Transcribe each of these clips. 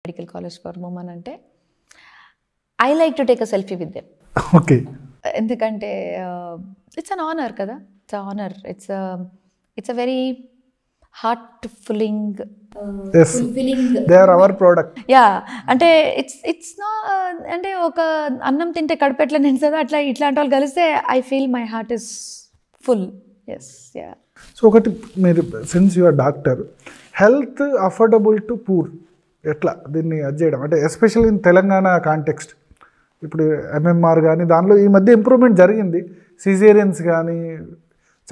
Medical college for women అంటే I like to take a selfie with them. Okay. ఎందుకంటే it's an honour కదా, it's honour, it's a very heart filling they are our product. Yeah, అంటే ఇట్స్ నా అంటే ఒక అన్నం తింటే కడుపు ఎట్లా నిండుతుందో అట్లా ఇట్లాంటి వాళ్ళు కలిస్తే I feel my heart is full. Yes, yeah. So ఒకటి, మీరు since your doctor, health affordable to poor ఎట్లా దీన్ని అది చేయడం అంటే ఎస్పెషల్లీ ఇన్ తెలంగాణ కాంటెక్స్ట్. ఇప్పుడు ఎంఎంఆర్ కానీ దానిలో ఈ మధ్య ఇంప్రూవ్మెంట్ జరిగింది, సిజేరియన్స్ కానీ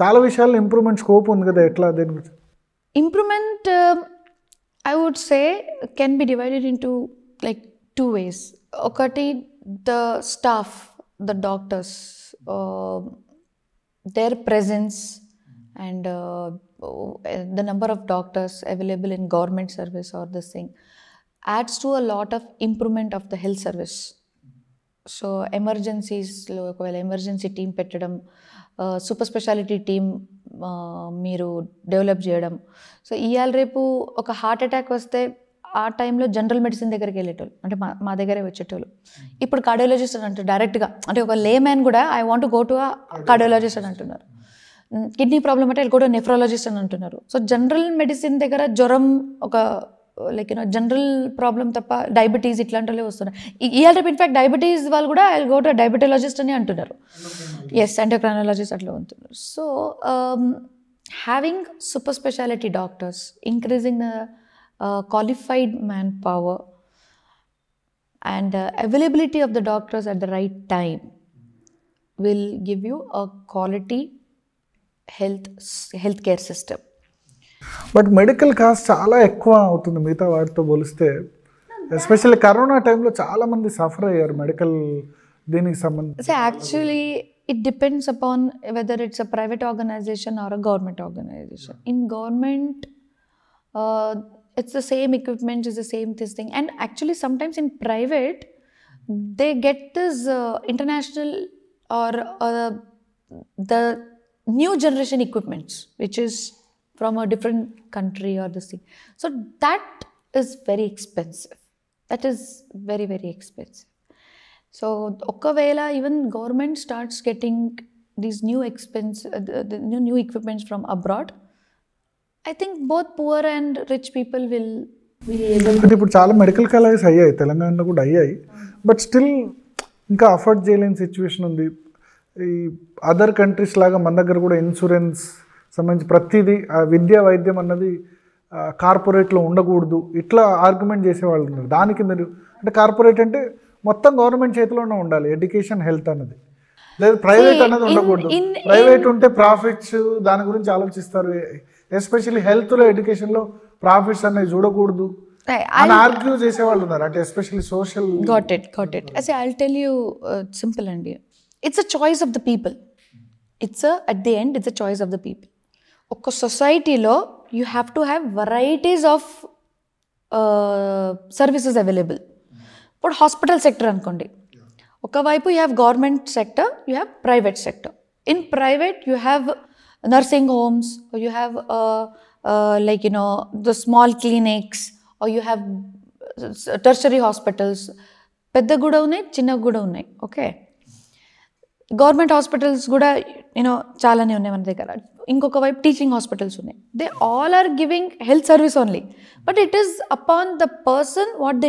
చాలా విషయాల్లో ఇంప్రూవ్మెంట్ స్కోప్ ఉంది కదా, ఎట్లా దేని గురించి? Improvement I would say can be divided into like two ways. Okati, the staff, the doctors, their presence and the number of doctors available in government service or this thing adds to a lot of improvement of the health service. So emergencies lo okavela emergency team pettadam, super speciality team మీరు develop చేయడం. So ఇవాళ రేపు ఒక heart attack వస్తే ఆ టైంలో general medicine దగ్గరికి వెళ్ళేటోళ్ళు, అంటే మా దగ్గరే వచ్చేటోళ్ళు. ఇప్పుడు కార్డియాలజిస్ట్ అని అంటారు డైరెక్ట్గా, అంటే ఒక లే మ్యాన్ కూడా I want go to a cardiologist అని అంటున్నారు. కిడ్నీ ప్రాబ్లమ్ అంటే కూడా నెఫ్రాలజిస్ట్ అని అంటున్నారు. సో జనరల్ మెడిసిన్ దగ్గర జ్వరం ఒక లైక్ జనరల్ ప్రాబ్లం తప్ప డయాబెటీస్ ఇట్లాంటి వాళ్ళే వస్తున్నాయి. ఇవాళ రేపు ఇన్ఫాక్ట్ డయాబెటీస్ వాళ్ళు కూడా ఐ గో టు డయాబెటాలజిస్ట్ అని అంటున్నారు. ఎస్, ఎండోక్రైనాలజిస్ట్ అట్లా ఉంటున్నారు. So having super speciality doctors, increasing the qualified man power and availability of the doctors at the right time will give you a quality healthcare system. But medical cost చాలా ఎక్కువ అవుతుంది మిగతా వాటితో పోలిస్తే. Especially corona టైంలో చాలా మంది suffer అయ్యారు మెడికల్ దీనికి సంబంధించి. Actually it depends upon whether it's a private organization or a government organization. In government it's the same equipment, is the same this thing, and actually sometimes in private they get this international or the new generation equipments which is from a different country or this thing. So that is very expensive. That is very, very expensive. So okavela even government starts getting these new the new equipments from abroad, I think both poor and rich people will be able to. ఇప్పుడు చాలా medical colleges అయ్యాయి, తెలంగాణలో కూడా అయ్యాయి, but still ఇంకా afford చేయలేని situation ఉంది. ఈ అదర్ కంట్రీస్ లాగా మన దగ్గర కూడా ఇన్సూరెన్స్ సంబంధించి ప్రతిదీ విద్యా వైద్యం అన్నది కార్పొరేట్లో ఉండకూడదు ఇట్లా ఆర్గ్యుమెంట్ చేసేవాళ్ళు ఉన్నారు. దానికి మీరు అంటే కార్పొరేట్ అంటే మొత్తం గవర్నమెంట్ చేతిలోనే ఉండాలి ఎడ్యుకేషన్ హెల్త్ అన్నది, లేదు ప్రైవేట్ అన్నది ఉండకూడదు. ప్రైవేట్ ఉంటే ప్రాఫిట్స్ దాని గురించి ఆలోచిస్తారు, ఎస్పెషల్లీ హెల్త్లో ఎడ్యుకేషన్లో ప్రాఫిట్స్ అనేవి చూడకూడదు అని ఆర్గ్యూ చేసేవాళ్ళు ఉన్నారు, అంటే especially social. Got it. I'll tell you simple and it's a choice of the people. At the end it's a choice of the people. ఒక సొసైటీలో you have to have varieties of services available. ఇప్పుడు hospital sector అనుకోండి, ఒకవైపు you have government sector, you have private sector. In private you have nursing homes, you have like the small clinics, or you have tertiary hospitals. పెద్దగా కూడా ఉన్నాయి, చిన్నగా కూడా ఉన్నాయి. Okay, government hospitals కూడా చాలానే ఉన్నాయి మన దగ్గర. ఇంకొక వైపు టీచింగ్ హాస్పిటల్స్ ఉన్నాయి. They all are giving health service only, but it is upon the person what they